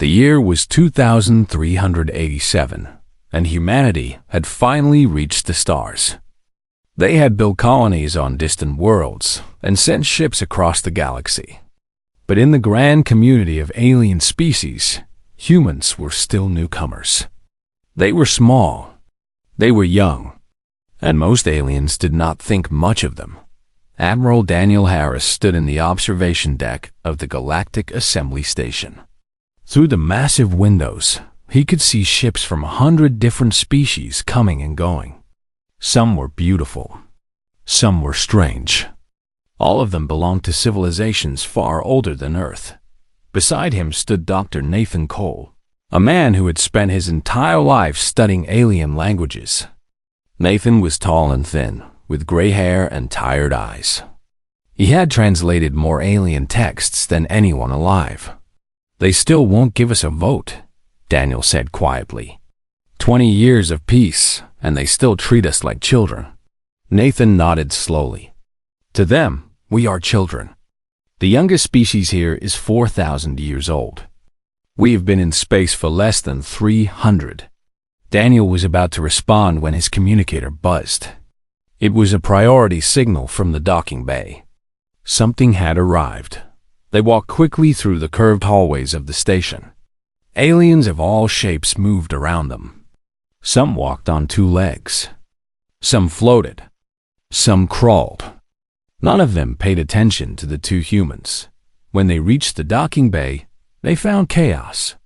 The year was 2387, and humanity had finally reached the stars. They had built colonies on distant worlds and sent ships across the galaxy. But in the grand community of alien species, humans were still newcomers. They were small, they were young, and most aliens did not think much of them. Admiral Daniel Harris stood in the observation deck of the Galactic Assembly Station. Through the massive windows, he could see ships from 100 different species coming and going. Some were beautiful, some were strange. All of them belonged to civilizations far older than Earth. Beside him stood Dr. Nathan Cole, a man who had spent his entire life studying alien languages. Nathan was tall and thin, with gray hair and tired eyes. He had translated more alien texts than anyone alive. "They still won't give us a vote," Daniel said quietly. 20 years of peace, and they still treat us like children." Nathan nodded slowly. "To them, we are children. The youngest species here is 4,000 years old. We have been in space for less than 300. Daniel was about to respond when his communicator buzzed. It was a priority signal from the docking bay. Something had arrived. They walked quickly through the curved hallways of the station. Aliens of all shapes moved around them. Some walked on two legs. Some floated. Some crawled. None of them paid attention to the two humans. When they reached the docking bay, they found chaos.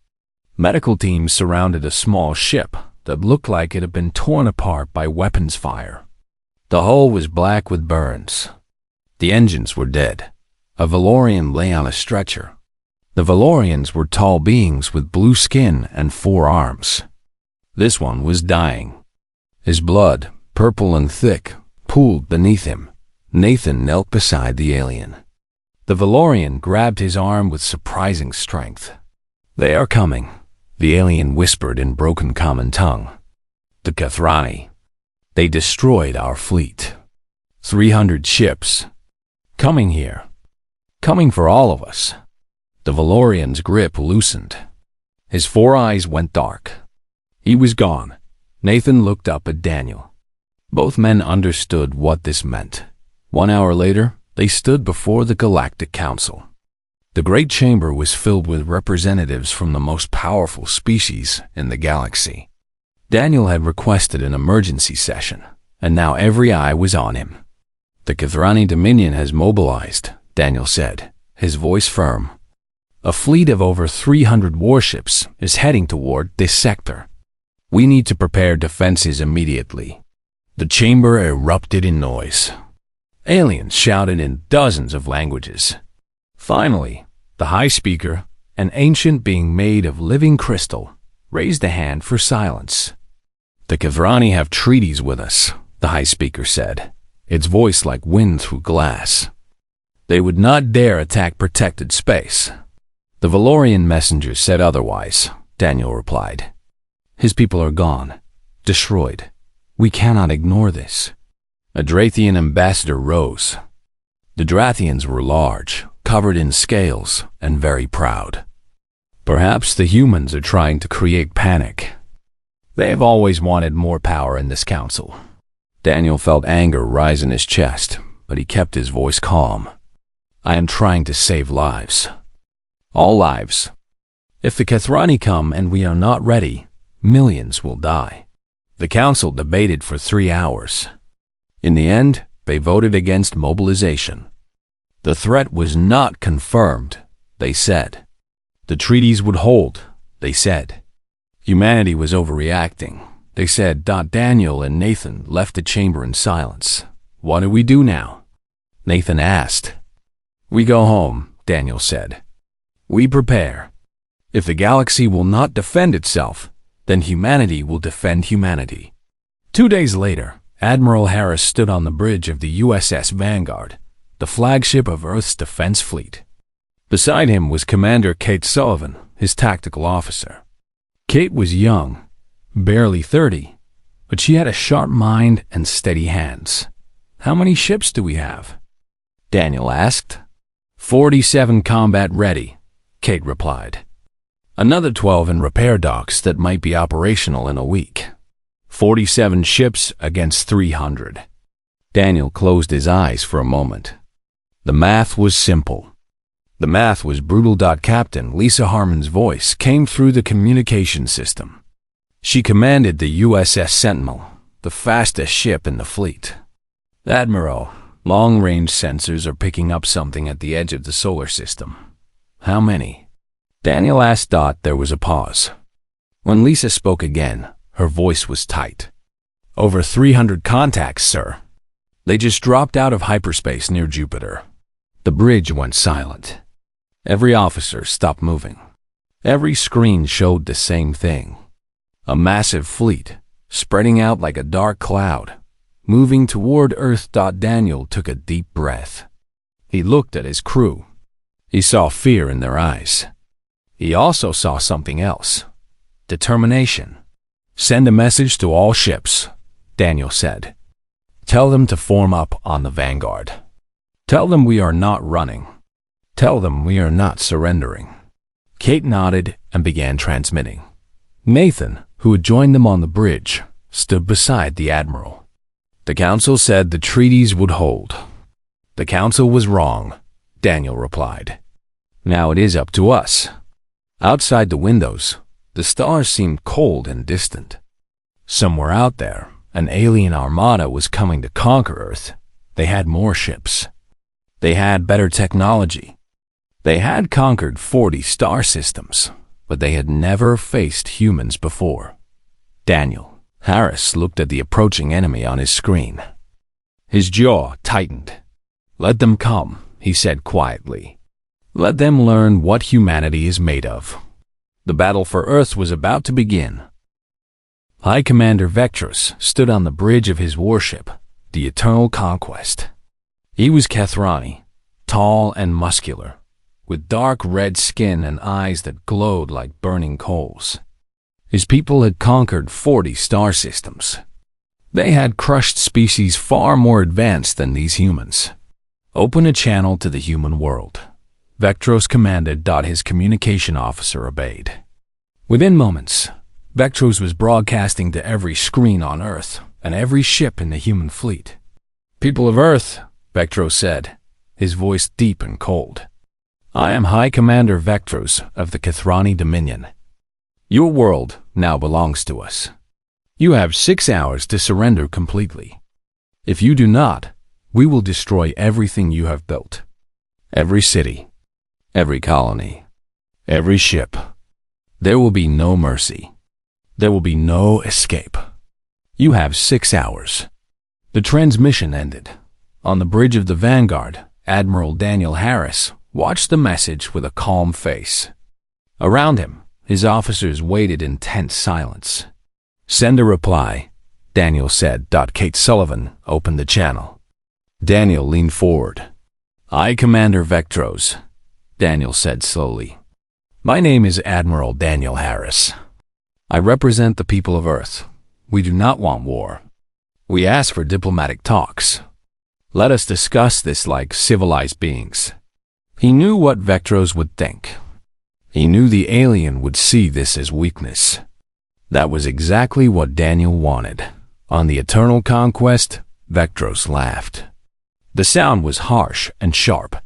Medical teams surrounded a small ship that looked like it had been torn apart by weapons fire. The hull was black with burns. The engines were dead. A Valorian lay on a stretcher. The Valorians were tall beings with blue skin and 4 arms. This one was dying. His blood, purple and thick, pooled beneath him. Nathan knelt beside the alien. The Valorian grabbed his arm with surprising strength. "They are coming," the alien whispered in broken common tongue. "The Kathrani. They destroyed our fleet. 300 ships. Coming here. Coming for all of us." The Valorian's grip loosened. His 4 eyes went dark. He was gone. Nathan looked up at Daniel. Both men understood what this meant. 1 hour later, they stood before the Galactic Council. The great chamber was filled with representatives from the most powerful species in the galaxy. Daniel had requested an emergency session, and now every eye was on him. "The Kathrani Dominion has mobilized," Daniel said, his voice firm. "A fleet of over 300 warships is heading toward this sector. We need to prepare defenses immediately." The chamber erupted in noise. Aliens shouted in dozens of languages. Finally, the High Speaker, an ancient being made of living crystal, raised a hand for silence. "The Kathrani have treaties with us," the High Speaker said, its voice like wind through glass. "They would not dare attack protected space." "The Valorian messengers said otherwise," Daniel replied. "His people are gone, destroyed. We cannot ignore this." A Drathian ambassador rose. The Drathians were large, covered in scales, and very proud. "Perhaps the humans are trying to create panic. They have always wanted more power in this council." Daniel felt anger rise in his chest, but he kept his voice calm. "I am trying to save lives. All lives. If the Kathrani come and we are not ready, millions will die." The council debated for 3 hours. In the end, they voted against mobilization. The threat was not confirmed, they said. The treaties would hold, they said. Humanity was overreacting, they said. Daniel and Nathan left the chamber in silence. "What do we do now?" Nathan asked. "We go home," Daniel said. "We prepare. If the galaxy will not defend itself, then humanity will defend humanity." 2 days later, Admiral Harris stood on the bridge of the USS Vanguard, the flagship of Earth's defense fleet. Beside him was Commander Kate Sullivan, his tactical officer. Kate was young, barely 30, but she had a sharp mind and steady hands. "How many ships do we have?" Daniel asked. 47 combat ready," Kate replied. Another 12 in repair docks that might be operational in a week. 47 ships against 300. Daniel closed his eyes for a moment. The math was simple. The math was brutal. Captain Lisa Harmon's voice came through the communication system. She commanded the USS Sentinel, the fastest ship in the fleet. Admiral, long-range sensors are picking up something at the edge of the solar system. How many? Daniel asked. There was a pause. When Lisa spoke again, her voice was tight. Over 300 contacts, sir. They just dropped out of hyperspace near Jupiter. The bridge went silent. Every officer stopped moving. Every screen showed the same thing. A massive fleet, spreading out like a dark cloud, moving toward Earth. Daniel took a deep breath. He looked at his crew. He saw fear in their eyes. He also saw something else. Determination. Send a message to all ships, Daniel said. Tell them to form up on the Vanguard. Tell them we are not running. Tell them we are not surrendering. Kate nodded and began transmitting. Nathan, who had joined them on the bridge, stood beside the Admiral. The Council said the treaties would hold. The Council was wrong, Daniel replied. Now it is up to us. Outside the windows, the stars seemed cold and distant. Somewhere out there, an alien armada was coming to conquer Earth. They had more ships. They had better technology. They had conquered 40 star systems, but they had never faced humans before. Daniel Harris looked at the approaching enemy on his screen. His jaw tightened. Let them come, he said quietly. Let them learn what humanity is made of. The battle for Earth was about to begin. High Commander Vectros stood on the bridge of his warship, the Eternal Conquest. He was Kethrani, tall and muscular, with dark red skin and eyes that glowed like burning coals. His people had conquered 40 star systems. They had crushed species far more advanced than these humans. Open a channel to the human world, Vectros commanded. His communication officer obeyed. Within moments, Vectros was broadcasting to every screen on Earth and every ship in the human fleet. People of Earth, Vectros said, his voice deep and cold. I am High Commander Vectros of the Kethrani Dominion. Your world now belongs to us. You have 6 hours to surrender completely. If you do not, we will destroy everything you have built. Every city, every colony, every ship. There will be no mercy. There will be no escape. You have 6 hours. The transmission ended. On the bridge of the Vanguard, Admiral Daniel Harris watched the message with a calm face. Around him, his officers waited in tense silence. Send a reply, Daniel said. Kate Sullivan opened the channel. Daniel leaned forward. I, Commander Vectros, Daniel said slowly. My name is Admiral Daniel Harris. I represent the people of Earth. We do not want war. We ask for diplomatic talks. Let us discuss this like civilized beings. He knew what Vectros would think. He knew the alien would see this as weakness. That was exactly what Daniel wanted. On the Eternal Conquest, Vectros laughed. The sound was harsh and sharp.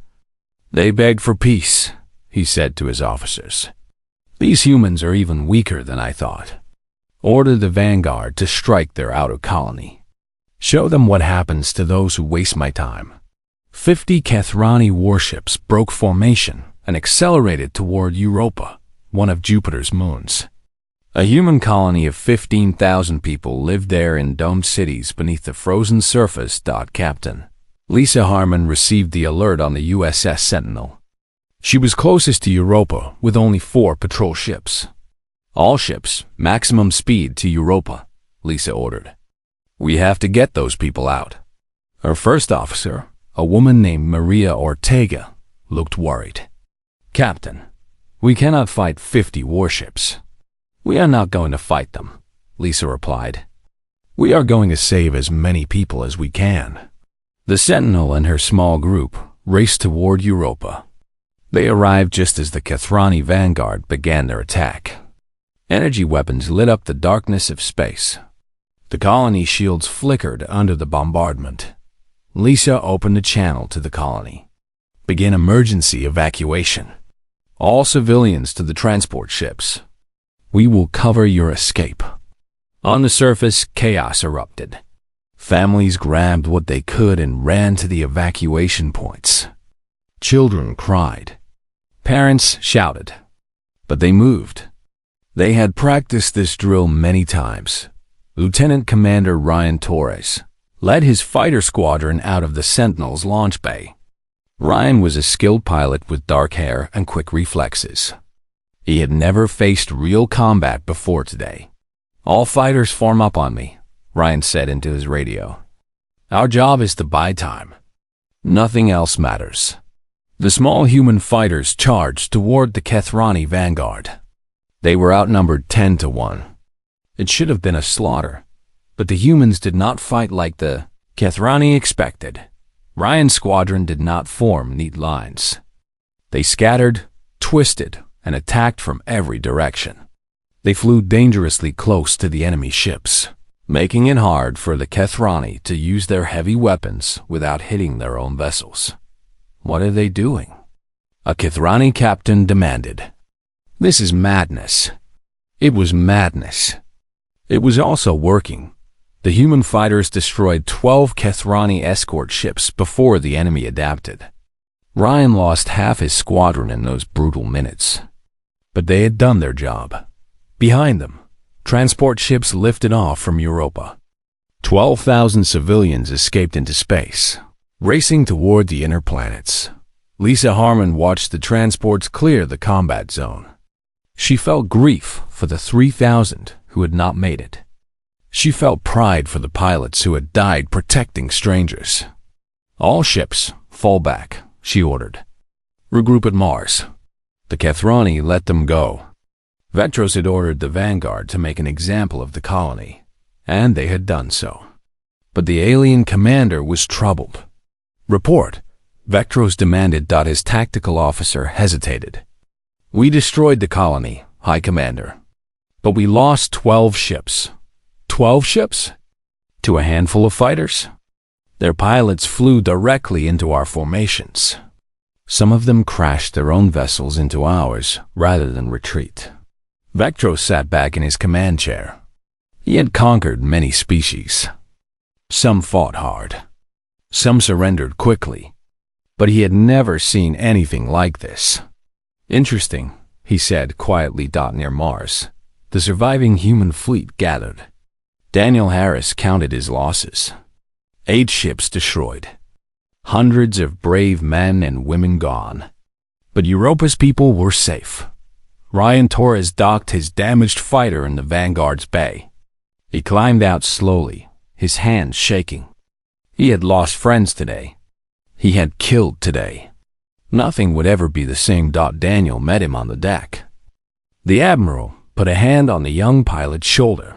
They beg for peace, he said to his officers. These humans are even weaker than I thought. Order the Vanguard to strike their outer colony. Show them what happens to those who waste my time. 50 Kethrani warships broke formation and accelerated toward Europa, one of Jupiter's moons. A human colony of 15,000 people lived there in domed cities beneath the frozen surface. Captain Lisa Harmon received the alert on the USS Sentinel. She was closest to Europa with only 4 patrol ships. All ships, maximum speed to Europa, Lisa ordered. We have to get those people out. Her first officer, a woman named Maria Ortega, looked worried. Captain, we cannot fight 50 warships. We are not going to fight them, Lisa replied. We are going to save as many people as we can. The Sentinel and her small group raced toward Europa. They arrived just as the Kethrani vanguard began their attack. Energy weapons lit up the darkness of space. The colony shields flickered under the bombardment. Lisa opened a channel to the colony. Begin emergency evacuation. All civilians to the transport ships. We will cover your escape. On the surface, chaos erupted. Families grabbed what they could and ran to the evacuation points. Children cried. Parents shouted. But they moved. They had practiced this drill many times. Lieutenant Commander Ryan Torres led his fighter squadron out of the Sentinel's launch bay. Ryan was a skilled pilot with dark hair and quick reflexes. He had never faced real combat before today. All fighters form up on me, Ryan said into his radio. Our job is to buy time. Nothing else matters. The small human fighters charged toward the Kethrani vanguard. They were outnumbered 10-1. It should have been a slaughter, but the humans did not fight like the Kethrani expected. Ryan's squadron did not form neat lines. They scattered, twisted, and attacked from every direction. They flew dangerously close to the enemy ships, making it hard for the Kethrani to use their heavy weapons without hitting their own vessels. What are they doing? A Kethrani captain demanded. This is madness. It was madness. It was also working. The human fighters destroyed 12 Kethrani escort ships before the enemy adapted. Ryan lost half his squadron in those brutal minutes. But they had done their job. Behind them, transport ships lifted off from Europa. 12,000 civilians escaped into space, racing toward the inner planets. Lisa Harmon watched the transports clear the combat zone. She felt grief for the 3,000 who had not made it. She felt pride for the pilots who had died protecting strangers. All ships, fall back, she ordered. Regroup at Mars. The Kethrani let them go. Vetros had ordered the vanguard to make an example of the colony, and they had done so. But the alien commander was troubled. Report, Vetros demanded. His tactical officer hesitated. We destroyed the colony, High Commander. But we lost 12 ships. 12 ships? To a handful of fighters? Their pilots flew directly into our formations. Some of them crashed their own vessels into ours rather than retreat. Vetros sat back in his command chair. He had conquered many species. Some fought hard. Some surrendered quickly. But he had never seen anything like this. Interesting, he said quietly. Near Mars, the surviving human fleet gathered. Daniel Harris counted his losses. 8 ships destroyed. Hundreds of brave men and women gone. But Europa's people were safe. Ryan Torres docked his damaged fighter in the Vanguard's bay. He climbed out slowly, his hands shaking. He had lost friends today. He had killed today. Nothing would ever be the same. Daniel met him on the deck. The Admiral put a hand on the young pilot's shoulder.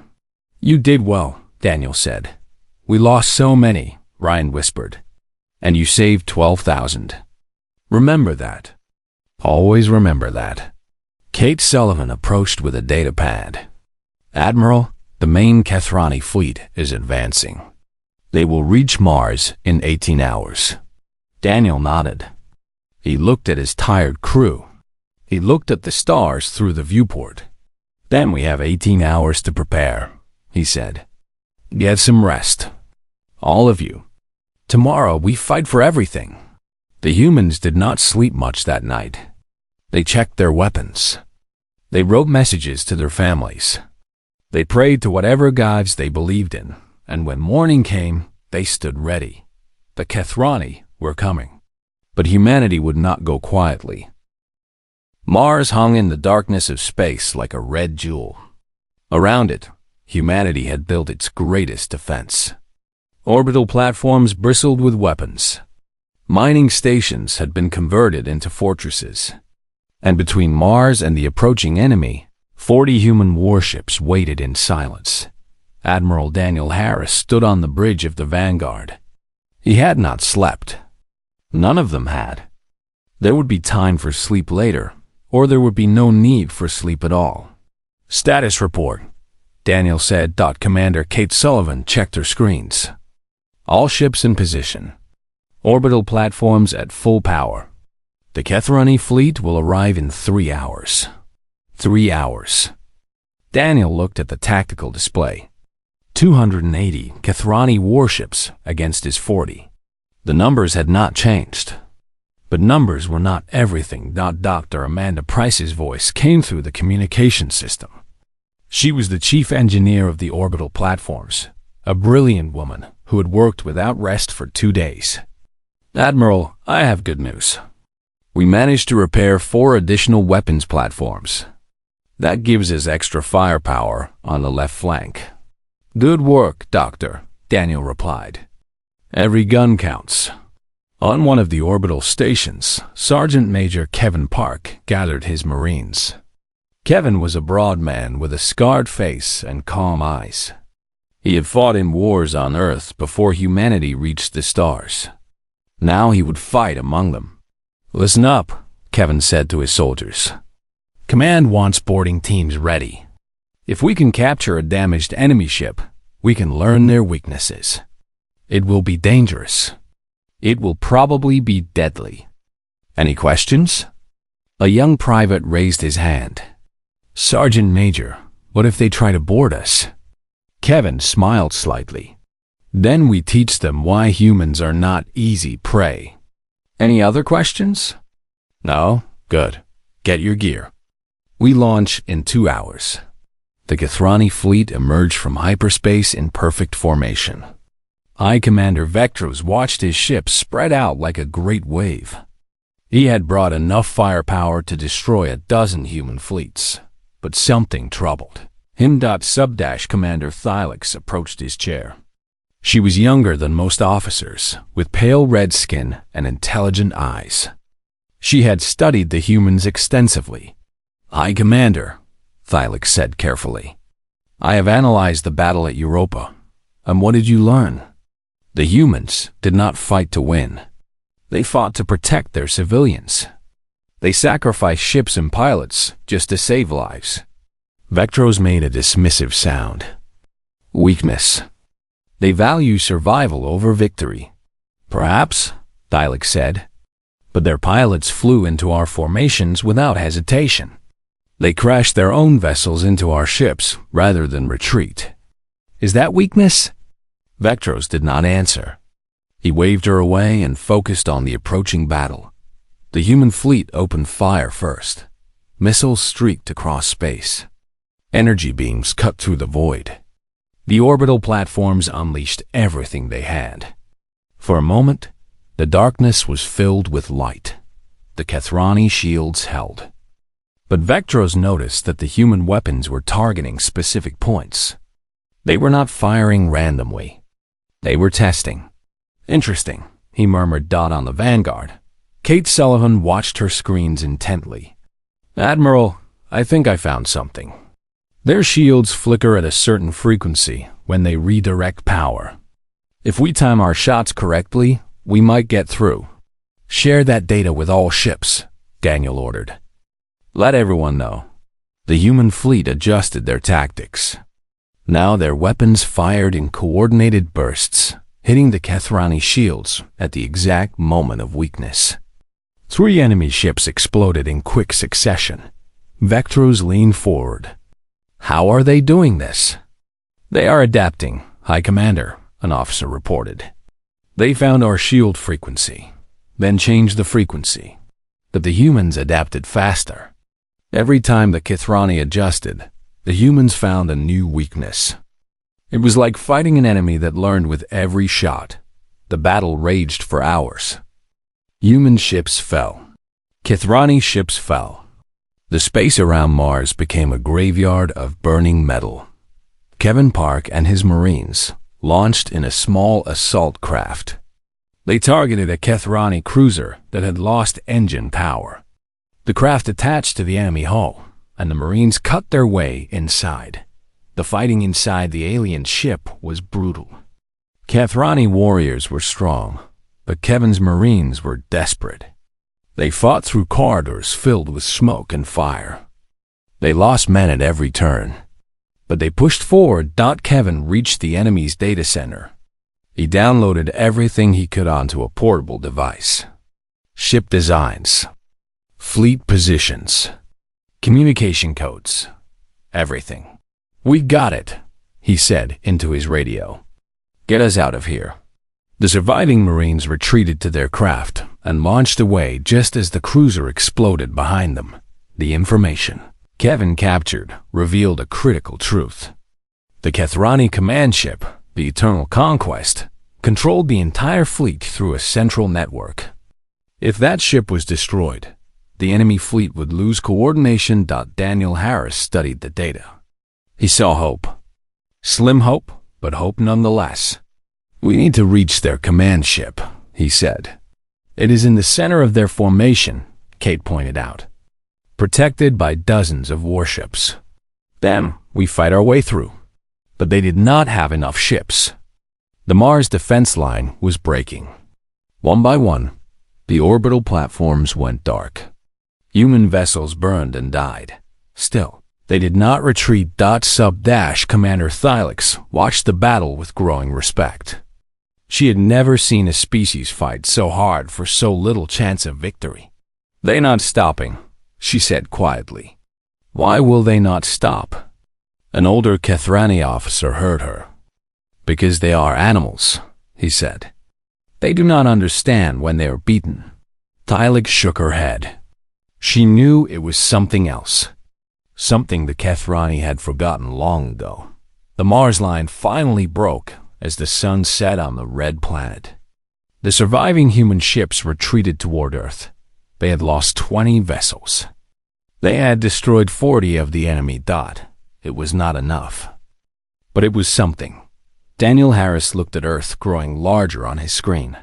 You did well, Daniel said. We lost so many, Ryan whispered. And you saved 12,000. Remember that. Always remember that. Kate Sullivan approached with a data pad. Admiral, the main Kethrani fleet is advancing. They will reach Mars in 18 hours. Daniel nodded. He looked at his tired crew. He looked at the stars through the viewport. Then we have 18 hours to prepare, he said. Get some rest. All of you. Tomorrow we fight for everything. The humans did not sleep much that night. They checked their weapons. They wrote messages to their families. They prayed to whatever gods they believed in, and when morning came, they stood ready. The Kethrani were coming. But humanity would not go quietly. Mars hung in the darkness of space like a red jewel. Around it, humanity had built its greatest defense. Orbital platforms bristled with weapons. Mining stations had been converted into fortresses. And between Mars and the approaching enemy, 40 human warships waited in silence. Admiral Daniel Harris stood on the bridge of the Vanguard. He had not slept. None of them had. There would be time for sleep later, or there would be no need for sleep at all. Status report, Daniel said. Commander Kate Sullivan checked her screens. All ships in position. Orbital platforms at full power. The Kethrani fleet will arrive in 3 hours. 3 hours. Daniel looked at the tactical display. 280 Kethrani warships against his 40. The numbers had not changed. But numbers were not everything. Dr. Amanda Price's voice came through the communication system. She was the chief engineer of the orbital platforms, a brilliant woman who had worked without rest for 2 days. Admiral, I have good news. We managed to repair 4 additional weapons platforms. That gives us extra firepower on the left flank. Good work, Doctor, Daniel replied. Every gun counts. On one of the orbital stations, Sergeant Major Kevin Park gathered his Marines. Kevin was a broad man with a scarred face and calm eyes. He had fought in wars on Earth before humanity reached the stars. Now he would fight among them. Listen up, Kevin said to his soldiers. Command wants boarding teams ready. If we can capture a damaged enemy ship, we can learn their weaknesses. It will be dangerous. It will probably be deadly. Any questions? A young private raised his hand. Sergeant Major, what if they try to board us? Kevin smiled slightly. Then we teach them why humans are not easy prey. Any other questions? No? Good. Get your gear. We launch in 2 hours. The Kethrani fleet emerged from hyperspace in perfect formation. High Commander Vectros watched his ships spread out like a great wave. He had brought enough firepower to destroy a dozen human fleets, but something troubled him. Commander Thylix approached his chair. She was younger than most officers, with pale red skin and intelligent eyes. She had studied the humans extensively. High Commander, Thylix said carefully, I have analyzed the battle at Europa. And what did you learn? The humans did not fight to win. They fought to protect their civilians. They sacrificed ships and pilots just to save lives. Vectros made a dismissive sound. Weakness. They value survival over victory. Perhaps, Thylix said, but their pilots flew into our formations without hesitation. They crashed their own vessels into our ships rather than retreat. Is that weakness? Vectros did not answer. He waved her away and focused on the approaching battle. The human fleet opened fire first. Missiles streaked across space. Energy beams cut through the void. The orbital platforms unleashed everything they had. For a moment, the darkness was filled with light. The Kethrani shields held. But Vectros noticed that the human weapons were targeting specific points. They were not firing randomly. They were testing. Interesting, he murmured. On the Vanguard, Kate Sullivan watched her screens intently. Admiral, I think I found something. Their shields flicker at a certain frequency when they redirect power. If we time our shots correctly, we might get through. Share that data with all ships, Daniel ordered. Let everyone know. The human fleet adjusted their tactics. Now their weapons fired in coordinated bursts, hitting the Kethrani shields at the exact moment of weakness. 3 enemy ships exploded in quick succession. Vectros leaned forward. How are they doing this? They are adapting, High Commander, an officer reported. They found our shield frequency, then changed the frequency. But the humans adapted faster. Every time the Kethrani adjusted, the humans found a new weakness. It was like fighting an enemy that learned with every shot. The battle raged for hours. Human ships fell. Kethrani ships fell. The space around Mars became a graveyard of burning metal. Kevin Park and his Marines launched in a small assault craft. They targeted a Kethrani cruiser that had lost engine power. The craft attached to the enemy hull, and the Marines cut their way inside. The fighting inside the alien ship was brutal. Kethrani warriors were strong, but Kevin's Marines were desperate. They fought through corridors filled with smoke and fire. They lost men at every turn, but they pushed forward. Kevin reached the enemy's data center. He downloaded everything he could onto a portable device. Ship designs, fleet positions, communication codes, everything. "We got it," he said into his radio. "Get us out of here." The surviving Marines retreated to their craft and launched away just as the cruiser exploded behind them. The information Kevin captured revealed a critical truth. The Kethrani command ship, the Eternal Conquest, controlled the entire fleet through a central network. If that ship was destroyed, the enemy fleet would lose coordination. Daniel Harris studied the data. He saw hope. Slim hope, but hope nonetheless. "We need to reach their command ship," he said. "It is in the center of their formation," Kate pointed out, "protected by dozens of warships. Then we fight our way through." But they did not have enough ships. The Mars defense line was breaking. One by one, the orbital platforms went dark. Human vessels burned and died. Still, they did not retreat. Commander Thylix watched the battle with growing respect. She had never seen a species fight so hard for so little chance of victory. "They're not stopping," she said quietly. "Why will they not stop?" An older Kethrani officer heard her. "Because they are animals," he said. "They do not understand when they are beaten." Thylix shook her head. She knew it was something else. Something the Kethrani had forgotten long ago. The Mars line finally broke as the sun set on the red planet. The surviving human ships retreated toward Earth. They had lost 20 vessels. They had destroyed 40 of the enemy. It was not enough. But it was something. Daniel Harris looked at Earth growing larger on his screen.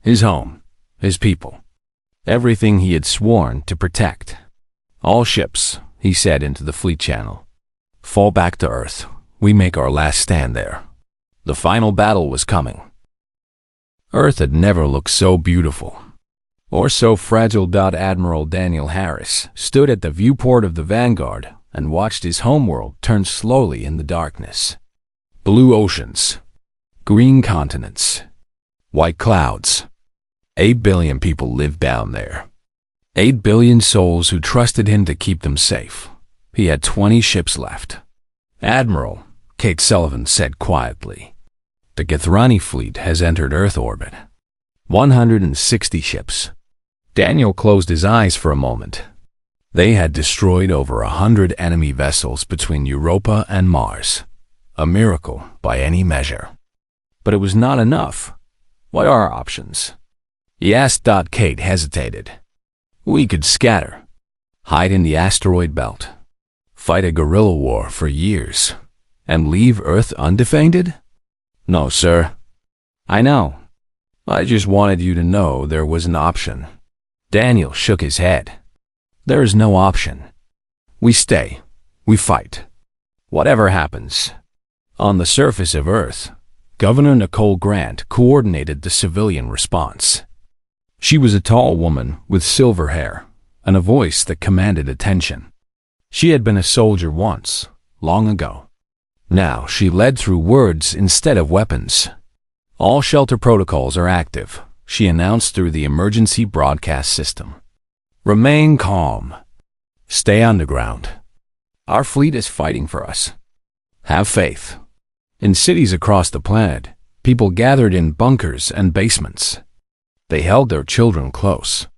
His home, his people, everything he had sworn to protect. "All ships," he said into the fleet channel, "fall back to Earth. We make our last stand there." The final battle was coming. Earth had never looked so beautiful, or so fragile. Admiral Daniel Harris stood at the viewport of the Vanguard and watched his homeworld turn slowly in the darkness. Blue oceans, green continents, white clouds. 8 billion people lived down there. 8 billion souls who trusted him to keep them safe. He had 20 ships left. "Admiral," Kate Sullivan said quietly, "the Kethrani fleet has entered Earth orbit. 160 ships." Daniel closed his eyes for a moment. They had destroyed over 100 enemy vessels between Europa and Mars. A miracle by any measure. But it was not enough. "What are our options?" he asked. Kate hesitated. "We could scatter, hide in the asteroid belt, fight a guerrilla war for years, and leave Earth undefended?" "No, sir. I know. I just wanted you to know there was an option." Daniel shook his head. "There is no option. We stay. We fight. Whatever happens." On the surface of Earth, Governor Nicole Grant coordinated the civilian response. She was a tall woman with silver hair and a voice that commanded attention. She had been a soldier once, long ago. Now she led through words instead of weapons. "All shelter protocols are active," she announced through the emergency broadcast system. "Remain calm. Stay underground. Our fleet is fighting for us. Have faith." In cities across the planet, people gathered in bunkers and basements. They held their children close.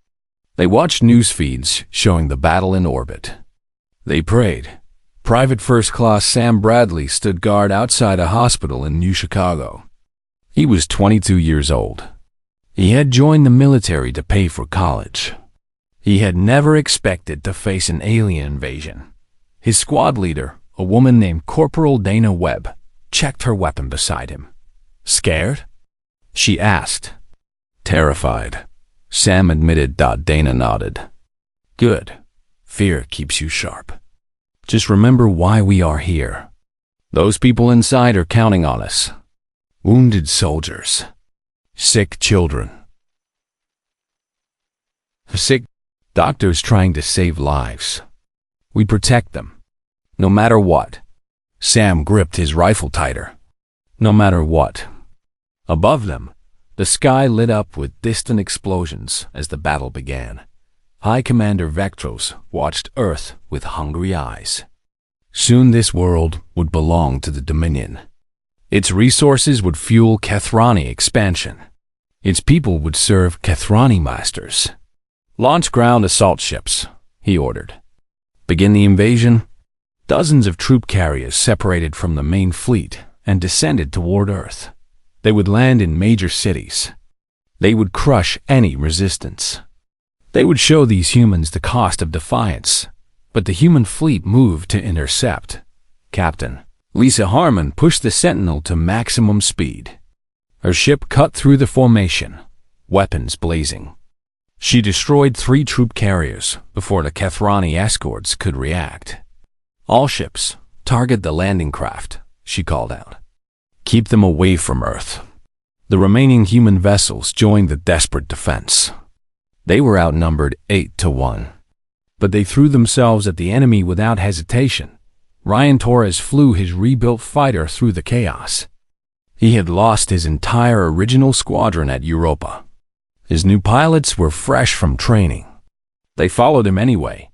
They watched news feeds showing the battle in orbit. They prayed. Private First Class Sam Bradley stood guard outside a hospital in New Chicago. He was 22 years old. He had joined the military to pay for college. He had never expected to face an alien invasion. His squad leader, a woman named Corporal Dana Webb, checked her weapon beside him. "Scared?" she asked. "Terrified," Sam admitted. Dana nodded. "Good. Fear keeps you sharp. Just remember why we are here. Those people inside are counting on us. Wounded soldiers. Sick children." Sick doctors trying to save lives. We'd protect them. No matter what. Sam gripped his rifle tighter. No matter what. Above them, the sky lit up with distant explosions as the battle began. High Commander Vectros watched Earth with hungry eyes. Soon this world would belong to the Dominion. Its resources would fuel Kethrani expansion. Its people would serve Kethrani masters. Launch ground assault ships, he ordered. Begin the invasion. Dozens of troop carriers separated from the main fleet and descended toward Earth. They would land in major cities. They would crush any resistance. They would show these humans the cost of defiance, but the human fleet moved to intercept. Captain Lisa Harmon pushed the Sentinel to maximum speed. Her ship cut through the formation, weapons blazing. She destroyed 3 troop carriers before the Kethrani escorts could react. All ships, target the landing craft, she called out. Keep them away from Earth. The remaining human vessels joined the desperate defense. They were outnumbered 8-1. But they threw themselves at the enemy without hesitation. Ryan Torres flew his rebuilt fighter through the chaos. He had lost his entire original squadron at Europa. His new pilots were fresh from training. They followed him anyway.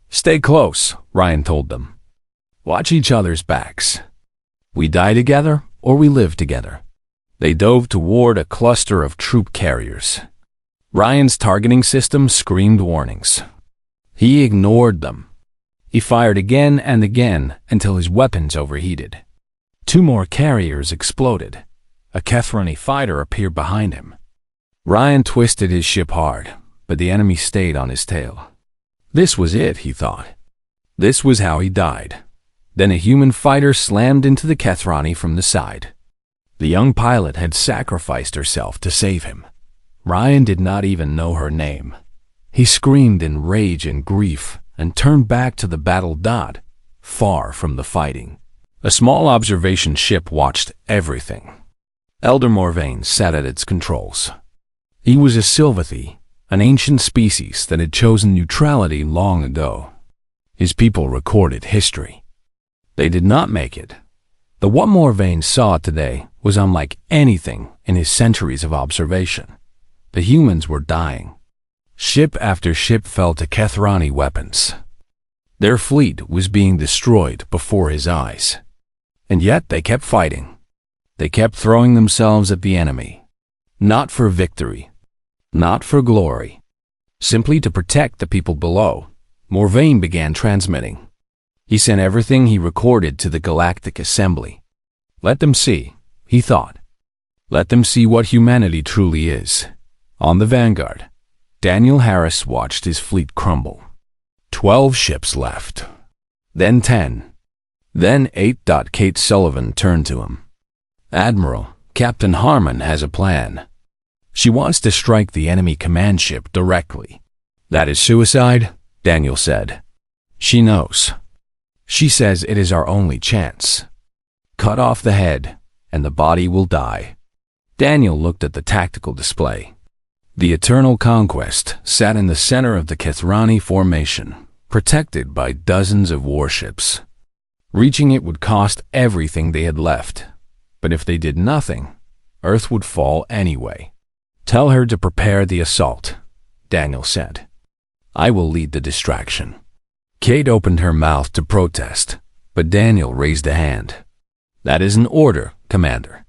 Stay close, Ryan told them. Watch each other's backs. We die together or we live together. They dove toward a cluster of troop carriers. Ryan's targeting system screamed warnings. He ignored them. He fired again and again until his weapons overheated. 2 more carriers exploded. A Kethrani fighter appeared behind him. Ryan twisted his ship hard, but the enemy stayed on his tail. This was it, he thought. This was how he died. Then a human fighter slammed into the Kethrani from the side. The young pilot had sacrificed herself to save him. Ryan did not even know her name. He screamed in rage and grief and turned back to the battle dot, far from the fighting. A small observation ship watched everything. Elder Morvain sat at its controls. He was a Sylvathi, an ancient species that had chosen neutrality long ago. His people recorded history. They did not make it. The what Morvain saw today was unlike anything in his centuries of observation. The humans were dying. Ship after ship fell to Kethrani weapons. Their fleet was being destroyed before his eyes. And yet they kept fighting. They kept throwing themselves at the enemy. Not for victory. Not for glory. Simply to protect the people below. Morvain began transmitting. He sent everything he recorded to the Galactic Assembly. Let them see, he thought. Let them see what humanity truly is. On the Vanguard, Daniel Harris watched his fleet crumble. 12 ships left. Then 10. Then 8. Kate Sullivan turned to him. Admiral, Captain Harmon has a plan. She wants to strike the enemy command ship directly. That is suicide, Daniel said. She knows. She says it is our only chance. Cut off the head, and the body will die. Daniel looked at the tactical display. The Eternal Conquest sat in the center of the Kethrani formation, protected by dozens of warships. Reaching it would cost everything they had left, but if they did nothing, Earth would fall anyway. Tell her to prepare the assault, Daniel said. I will lead the distraction. Kate opened her mouth to protest, but Daniel raised a hand. That is an order, Commander.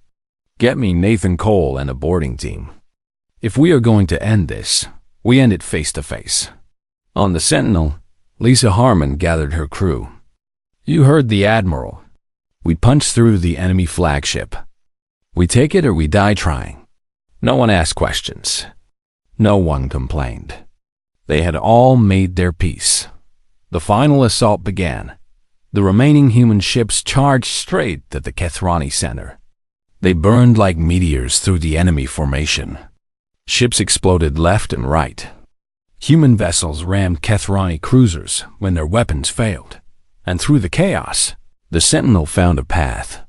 Get me Nathan Cole and a boarding team. If we are going to end this, we end it face to face. On the Sentinel, Lisa Harmon gathered her crew. You heard the Admiral. We punch through the enemy flagship. We take it or we die trying. No one asked questions. No one complained. They had all made their peace. The final assault began. The remaining human ships charged straight at the Kethrani center. They burned like meteors through the enemy formation. Ships exploded left and right. Human vessels rammed Kethrani cruisers when their weapons failed. And through the chaos, the Sentinel found a path.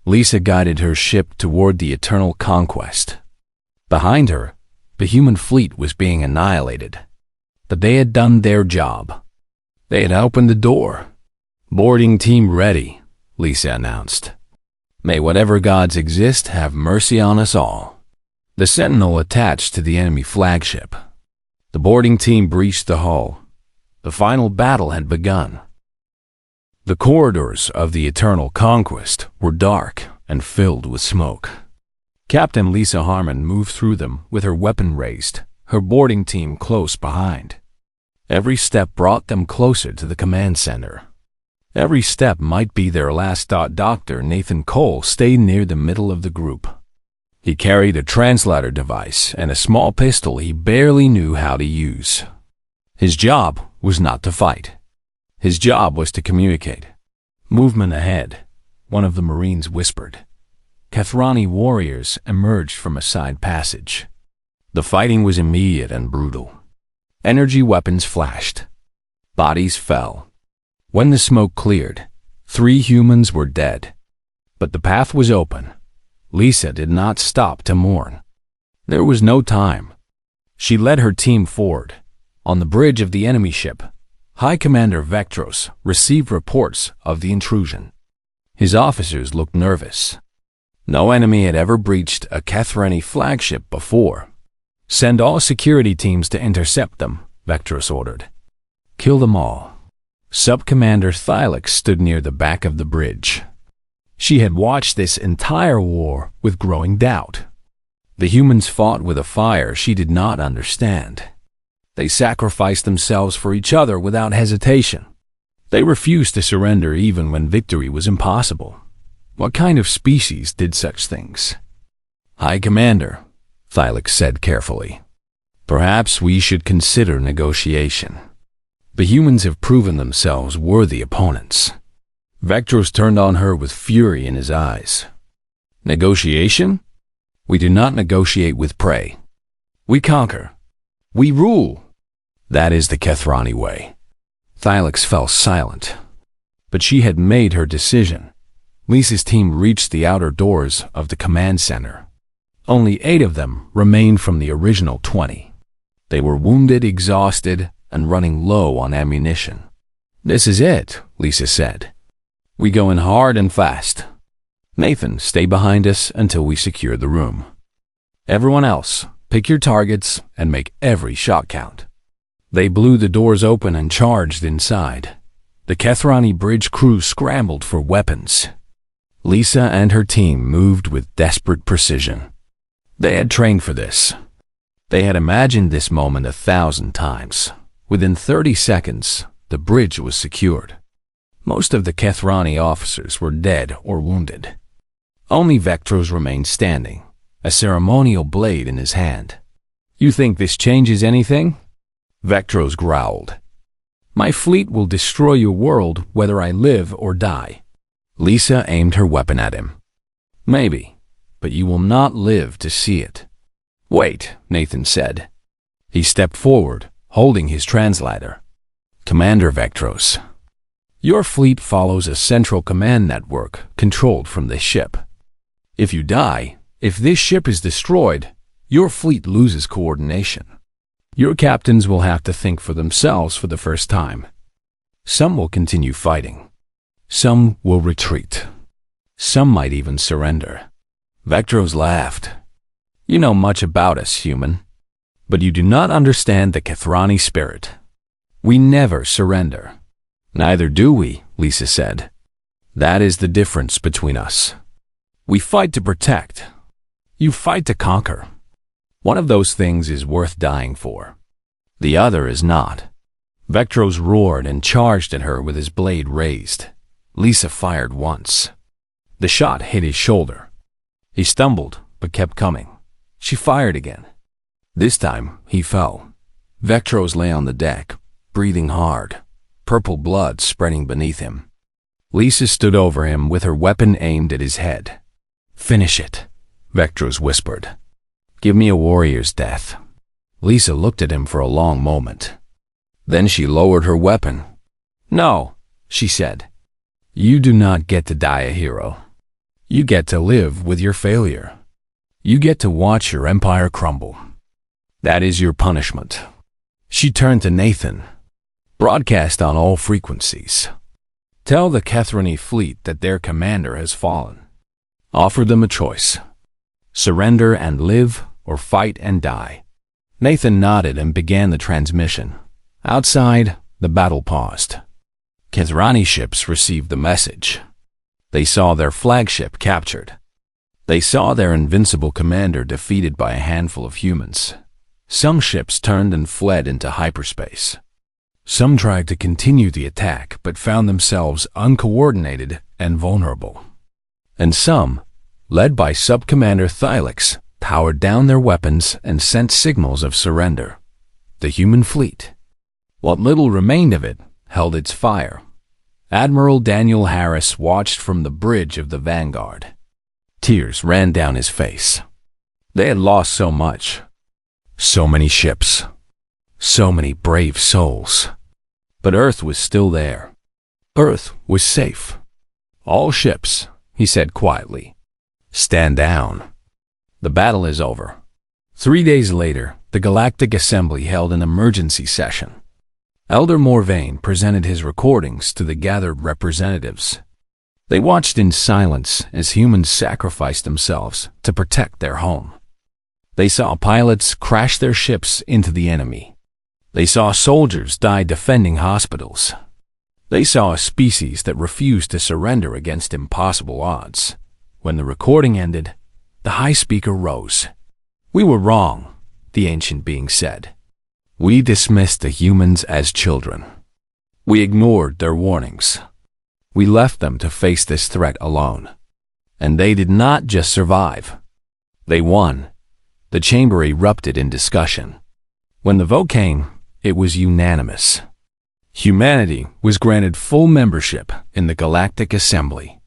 Lisa guided her ship toward the Eternal Conquest. Behind her, the human fleet was being annihilated. but they had done their job. They had opened the door. "Boarding team ready," Lisa announced. "May whatever gods exist have mercy on us all." The sentinel attached to the enemy flagship. The boarding team breached the hull. The final battle had begun. The corridors of the Eternal Conquest were dark and filled with smoke. Captain Lisa Harmon moved through them with her weapon raised, her boarding team close behind. Every step brought them closer to the command center. Every step might be their last. Dr. Nathan Cole stayed near the middle of the group. He carried a translator device and a small pistol he barely knew how to use. His job was not to fight. His job was to communicate. "Movement ahead," one of the Marines whispered. Kathrani warriors emerged from a side passage. The fighting was immediate and brutal. Energy weapons flashed. Bodies fell. When the smoke cleared, 3 humans were dead. But the path was open. Lisa did not stop to mourn. There was no time. She led her team forward. On the bridge of the enemy ship, High Commander Vectros received reports of the intrusion. His officers looked nervous. No enemy had ever breached a Kathrani flagship before. "Send all security teams to intercept them," Vectros ordered. "Kill them all." Sub-Commander Thylix stood near the back of the bridge. She had watched this entire war with growing doubt. The humans fought with a fire she did not understand. They sacrificed themselves for each other without hesitation. They refused to surrender even when victory was impossible. What kind of species did such things? "High Commander," Thylix said carefully, "perhaps we should consider negotiation. The humans have proven themselves worthy opponents." Vectros turned on her with fury in his eyes. "Negotiation? We do not negotiate with prey. We conquer. We rule. That is the Kathrani way." Thylix fell silent. But she had made her decision. Lisa's team reached the outer doors of the command center. Only 8 of them remained from the original 20. They were wounded, exhausted, and running low on ammunition. "This is it," Lisa said. "We go in hard and fast. Nathan, stay behind us until we secure the room. Everyone else, pick your targets and make every shot count." They blew the doors open and charged inside. The Kathrani bridge crew scrambled for weapons. Lisa and her team moved with desperate precision. They had trained for this. They had imagined this moment 1,000 times. Within 30 seconds, the bridge was secured. Most of the Kathrani officers were dead or wounded. Only Vectros remained standing, a ceremonial blade in his hand. "You think this changes anything?" Vectros growled. "My fleet will destroy your world whether I live or die." Lisa aimed her weapon at him. "Maybe, but you will not live to see it." "Wait," Nathan said. He stepped forward, holding his translator. "Commander Vectros, your fleet follows a central command network controlled from this ship. If you die, if this ship is destroyed, your fleet loses coordination. Your captains will have to think for themselves for the first time. Some will continue fighting. Some will retreat. Some might even surrender." Vectros laughed. "You know much about us, human, but you do not understand the Kathrani spirit. We never surrender." "Neither do we," Lisa said. "That is the difference between us. We fight to protect. You fight to conquer. One of those things is worth dying for. The other is not." Vectros roared and charged at her with his blade raised. Lisa fired once. The shot hit his shoulder. He stumbled, but kept coming. She fired again. This time, he fell. Vectros lay on the deck, breathing hard, purple blood spreading beneath him. Lisa stood over him with her weapon aimed at his head. "Finish it," Vectros whispered. "Give me a warrior's death." Lisa looked at him for a long moment. Then she lowered her weapon. "No," she said. "You do not get to die a hero. You get to live with your failure. You get to watch your empire crumble. That is your punishment." She turned to Nathan. "Broadcast on all frequencies. Tell the Kethrani fleet that their commander has fallen. Offer them a choice. Surrender and live, or fight and die." Nathan nodded and began the transmission. Outside, the battle paused. Kethrani ships received the message. They saw their flagship captured. They saw their invincible commander defeated by a handful of humans. Some ships turned and fled into hyperspace. Some tried to continue the attack but found themselves uncoordinated and vulnerable. And some, led by Sub-Commander Thylix, powered down their weapons and sent signals of surrender. The human fleet, what little remained of it, held its fire. Admiral Daniel Harris watched from the bridge of the Vanguard. Tears ran down his face. They had lost so much. So many ships. So many brave souls. But Earth was still there. Earth was safe. "All ships," he said quietly, "stand down. The battle is over." 3 days later, the Galactic Assembly held an emergency session. Elder Morvain presented his recordings to the gathered representatives. They watched in silence as humans sacrificed themselves to protect their home. They saw pilots crash their ships into the enemy. They saw soldiers die defending hospitals. They saw a species that refused to surrender against impossible odds. When the recording ended, the high speaker rose. "We were wrong," the ancient being said. "We dismissed the humans as children. We ignored their warnings. We left them to face this threat alone. And they did not just survive. They won." The chamber erupted in discussion. When the vote came, it was unanimous. Humanity was granted full membership in the Galactic Assembly.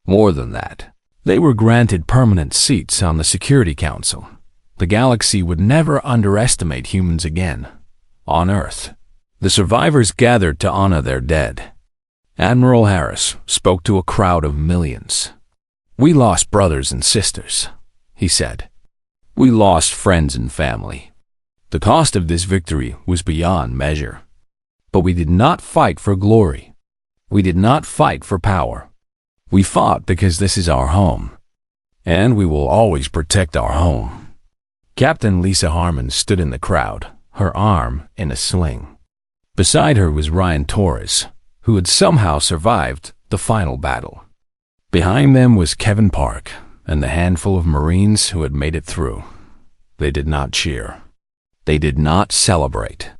More than that, they were granted permanent seats on the Security Council. The galaxy would never underestimate humans again. On Earth, the survivors gathered to honor their dead. Admiral Harris spoke to a crowd of millions. "We lost brothers and sisters," he said. "We lost friends and family. The cost of this victory was beyond measure. But we did not fight for glory. We did not fight for power. We fought because this is our home. And we will always protect our home." Captain Lisa Harmon stood in the crowd, her arm in a sling. Beside her was Ryan Torres, who had somehow survived the final battle. Behind them was Kevin Park and the handful of Marines who had made it through. They did not cheer. They did not celebrate.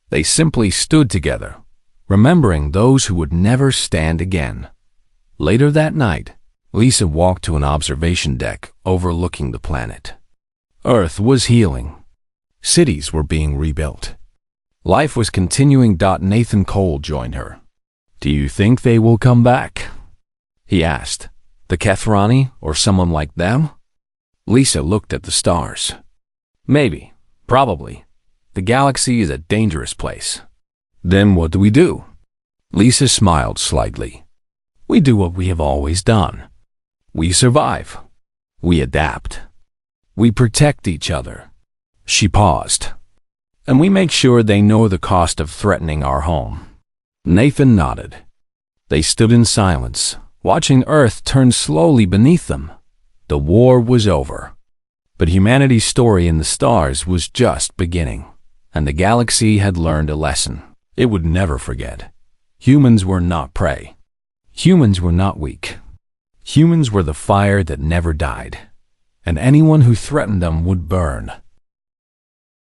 They simply stood together, remembering those who would never stand again. Later that night, Lisa walked to an observation deck overlooking the planet. Earth was healing. Cities were being rebuilt. Life was continuing. Nathan Cole joined her. "Do you think they will come back?" he asked. "The Kethrani or someone like them?" Lisa looked at the stars. "Maybe. Probably. The galaxy is a dangerous place." "Then what do we do?" Lisa smiled slightly. "We do what we have always done. We survive. We adapt. We protect each other." She paused. "And we make sure they know the cost of threatening our home." Nathan nodded. They stood in silence, watching Earth turn slowly beneath them. The war was over. But humanity's story in the stars was just beginning. And the galaxy had learned a lesson it would never forget. Humans were not prey. Humans were not weak. Humans were the fire that never died, and anyone who threatened them would burn.